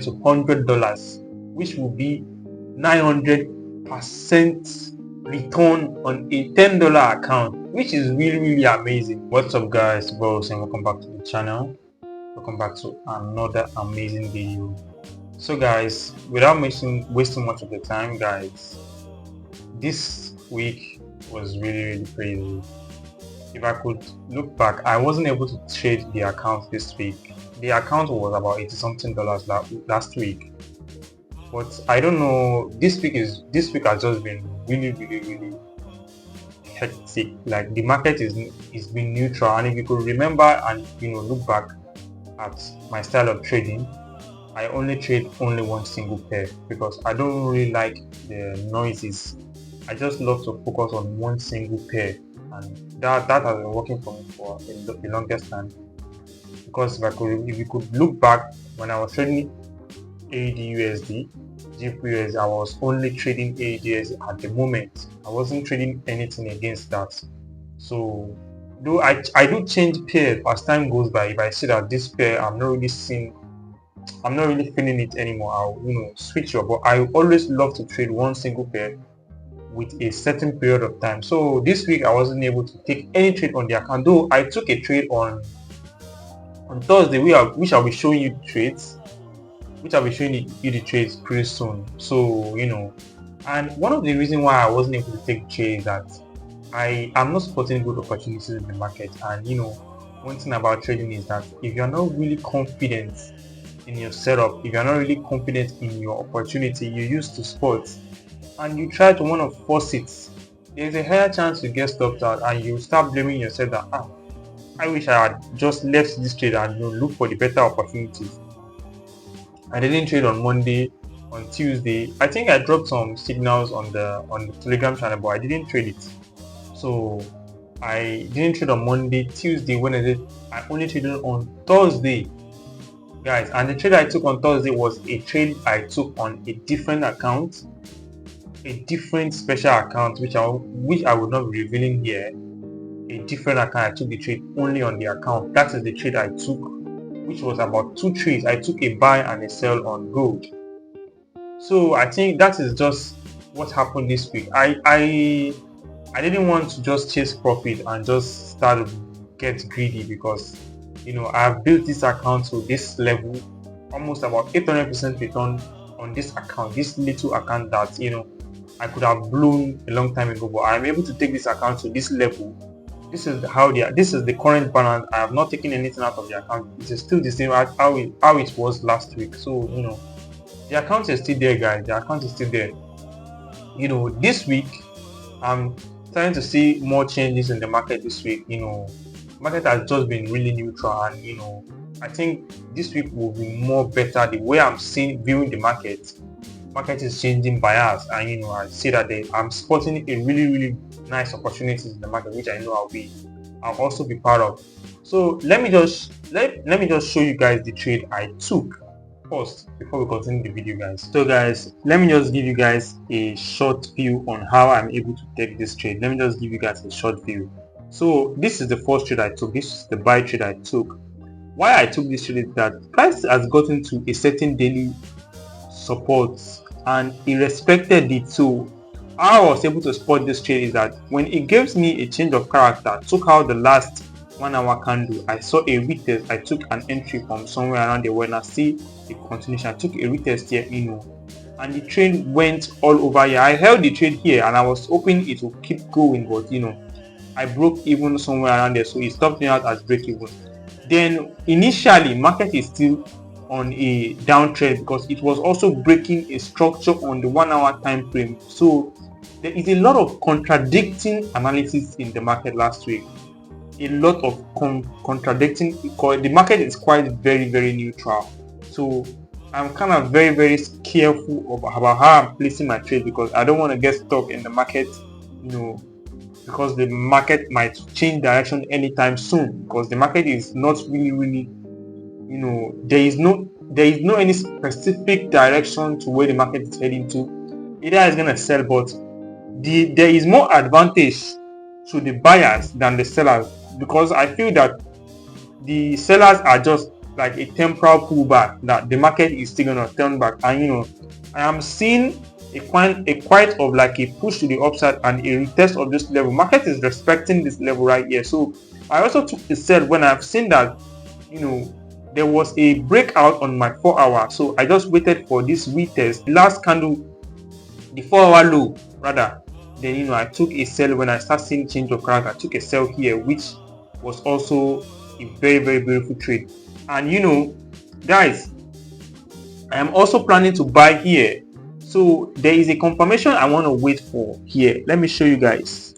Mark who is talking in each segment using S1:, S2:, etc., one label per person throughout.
S1: to $100, which will be 900% return on a $10 account, which is really amazing. What's up, guys? Bros, and welcome back to the channel. Welcome back to another amazing video. So guys, without wasting much of the time, guys, this week was really crazy. If I could look back, I wasn't able to trade the account this week. The account was about $80-something last week, but I don't know. This week has just been really hectic. Like, the market is been neutral, and if you could remember and look back at my style of trading, I only trade one single pair because I don't really like the noises. I just love to focus on one single pair, and that has been working for me for the longest time. Because if you could look back, when I was trading AUD/USD, GBP/USD, I was only trading AUD/USD at the moment. I wasn't trading anything against that. So though I do change pairs as time goes by. If I see that this pair I'm not really feeling it anymore, I'll switch up. But I always love to trade one single pair with a certain period of time. So this week I wasn't able to take any trade on the account, though I took a trade on Thursday, which I'll be showing you the trades, pretty soon. So and one of the reasons why I wasn't able to take trade is that I am not spotting good opportunities in the market. And one thing about trading is that if you're not really confident in your setup, if you're not really confident in your opportunity you used to spot, and you try to want to force it, there's a higher chance you get stopped out, and you start blaming yourself that I wish I had just left this trade and look for the better opportunities. I didn't trade on Monday. On Tuesday, I think I dropped some signals on the Telegram channel, but I didn't trade it. So I didn't trade on Monday, Tuesday, Wednesday. I only traded on Thursday, guys. And the trade I took on Thursday was a trade I took on a different account, a different special account, which I would not be revealing here. A different account. I took the trade only on the account. That is the trade I took, which was about 2 trades. I took a buy and a sell on gold. So I think that is just what happened this week. I didn't want to just chase profit and just start to get greedy, because I've built this account to this level, almost about 800% return on this account, this little account that I could have blown a long time ago, but I'm able to take this account to this level. This is the current balance. I have not taken anything out of the account. It is still the same as how it was last week. So the account is still there, guys. The account is still there. This week I'm starting to see more changes in the market. This week, market has just been really neutral, and I think this week will be more better. The way I'm viewing the market is changing bias, and I see that I'm spotting a really nice opportunities in the market, which I know I'll also be part of. So let me just show you guys the trade I took first before we continue the video, guys. So guys, let me just give you guys a short view on how I'm able to take this trade. Let me just give you guys a short view. So this is the first trade I took. This is the buy trade I took. Why I took this trade is that price has gotten to a certain daily support, and it respected it. So how I was able to spot this trade is that when it gives me a change of character, took out the last 1 hour candle, I saw a retest. I took an entry from somewhere around there. When I see the continuation, I took a retest here, and the trade went all over here. I held the trade here, and I was hoping it will keep going, but I broke even somewhere around there, so it stopped me out as break even. Then initially, market is still on a downtrend because it was also breaking a structure on the 1 hour time frame. So there is a lot of contradicting analysis in the market last week. A lot of contradicting, because the market is quite very neutral. So I'm kind of very careful about how I'm placing my trade, because I don't want to get stuck in the market, because the market might change direction anytime soon, because the market is not really there is no any specific direction to where the market is heading to. Either it's going to sell, but there is more advantage to the buyers than the sellers, because I feel that the sellers are just like a temporal pullback, that the market is still gonna turn back. And I am seeing a quite of like a push to the upside and a retest of this level. Market is respecting this level right here. So I also took a sell when I've seen that there was a breakout on my 4-hour. So I just waited for this retest, last candle, the 4-hour low rather. Then I took a sell when I start seeing change of character. I took a sell here, which was also a very, very beautiful trade. And guys, I am also planning to buy here. So there is a confirmation I want to wait for here. Let me show you guys.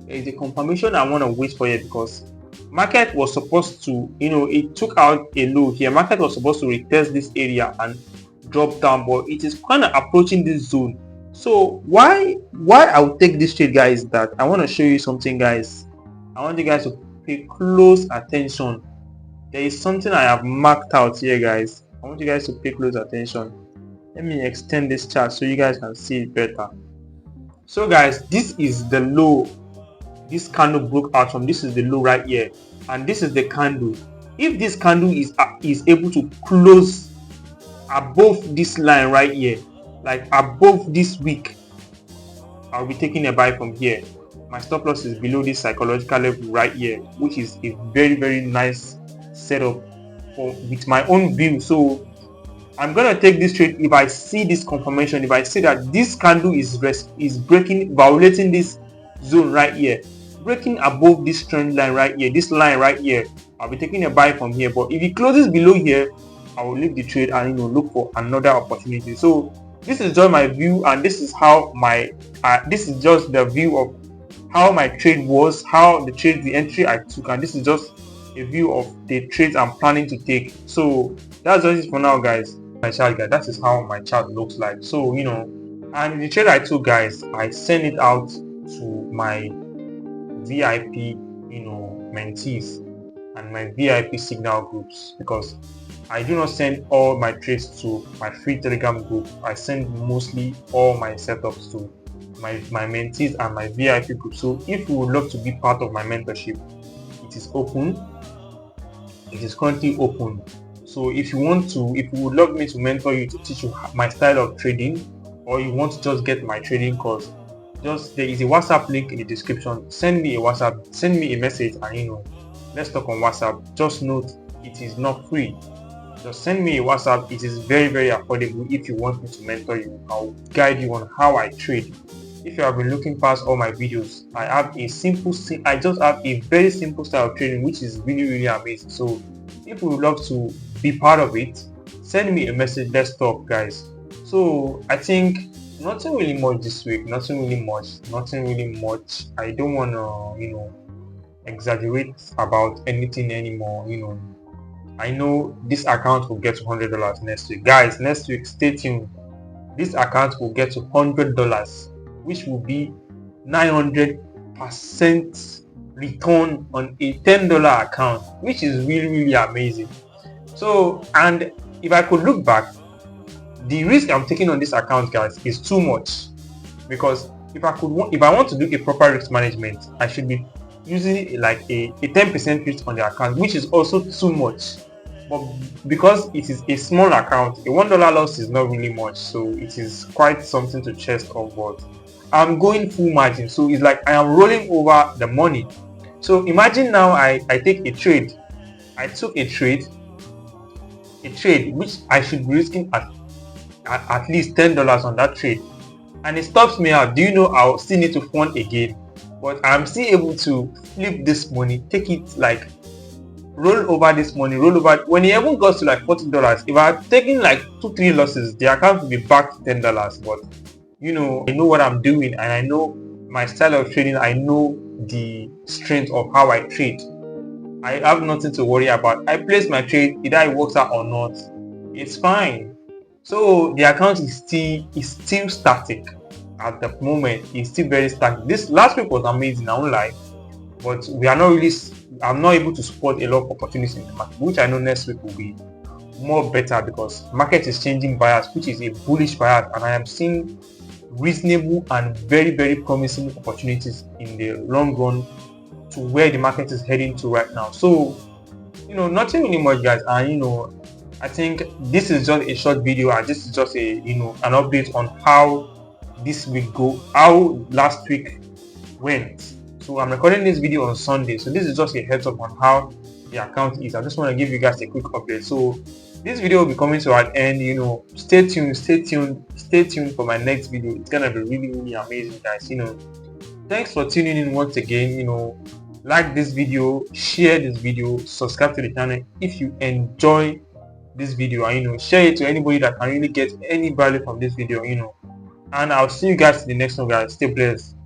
S1: There is a confirmation I want to wait for here, because market was supposed to, it took out a low here. Market was supposed to retest this area and drop down, but it is kind of approaching this zone. So why I will take this trade, guys, is that I want to show you something, guys. I want you guys to pay close attention. There is something I have marked out here, guys. I want you guys to pay close attention. Let me extend this chart so you guys can see it better. So guys, this is the low this candle broke out from. This is the low right here, and this is the candle. If this candle is able to close above this line right here, like above this wick, I'll be taking a buy from here. My stop loss is below this psychological level right here, which is a very, very nice setup with my own view. So I'm gonna take this trade if I see this confirmation, if I see that this candle is breaking, violating this zone right here, breaking above this trend line right here, this line right here, I'll be taking a buy from here. But if it closes below here, I will leave the trade and look for another opportunity. So this is just my view, and this is how this is just the view of how my trade was, the entry I took, and this is just a view of the trades I'm planning to take. So that's just it for now, guys. My chart, guys, that is how my chart looks like. So and the trade I took, guys, I send it out to my VIP mentees and my VIP signal groups, because I do not send all my trades to my free Telegram group. I send mostly all my setups to my mentees and my VIP group. So if you would love to be part of my mentorship, it is open. It is currently open. So if you would love me to mentor you, to teach you my style of trading, or you want to just get my trading course, there is a WhatsApp link in the description. Send me a WhatsApp, send me a message, and let's talk on WhatsApp. Just note, it is not free. Just send me a WhatsApp. It is very, very affordable. If you want me to mentor you, I'll guide you on how I trade. If you have been looking past all my videos, I just have a very simple style of trading, which is really, really amazing. So if you would love to be part of it, send me a message. Let's talk, guys. So I think nothing really much this week. Nothing really much. I don't want to exaggerate about anything anymore. I know this account will get to $100 next week, guys. Next week, stay tuned. This account will get to $100, which will be 900% return on a $10 account, which is really, really amazing. So, and if I could look back, the risk I'm taking on this account, guys, is too much, because if I want to do a proper risk management, I should be using like a 10% risk on the account, which is also too much. But because it is a small account, a $1 loss is not really much, so it is quite something to chest off. But I'm going full margin, so it's like I am rolling over the money. So imagine now I take a trade. I took a trade which I should be risking at least $10 on that trade, and it stops me out. Do you know I'll still need to fund again? But I'm still able to flip this money, take it, like roll over this money, when it even goes to like $40. If I'm taking like 2-3 losses, the account will be back to $10. But I know what I'm doing, and I know my style of trading. I know the strength of how I trade. I have nothing to worry about. I place my trade, either it works out or not, it's fine. So the account is still static at the moment. It's still very static. This last week was amazing, I won't lie, but I'm not able to spot a lot of opportunities in the market, which I know next week will be more better, because market is changing bias, which is a bullish bias, and I am seeing reasonable and very, very promising opportunities in the long run to where the market is heading to right now. So nothing really much, guys. And I think this is just a short video, and this is just a an update on how this week how last week went. So I'm recording this video on Sunday, so this is just a heads up on how the account is. I just want to give you guys a quick update. So this video will be coming to an end. Stay tuned for my next video. It's gonna be really, really amazing, guys. Thanks for tuning in once again. Like this video, share this video, subscribe to the channel if you enjoy this video, and share it to anybody that can really get any value from this video. And I'll see you guys in the next one, guys. Stay blessed.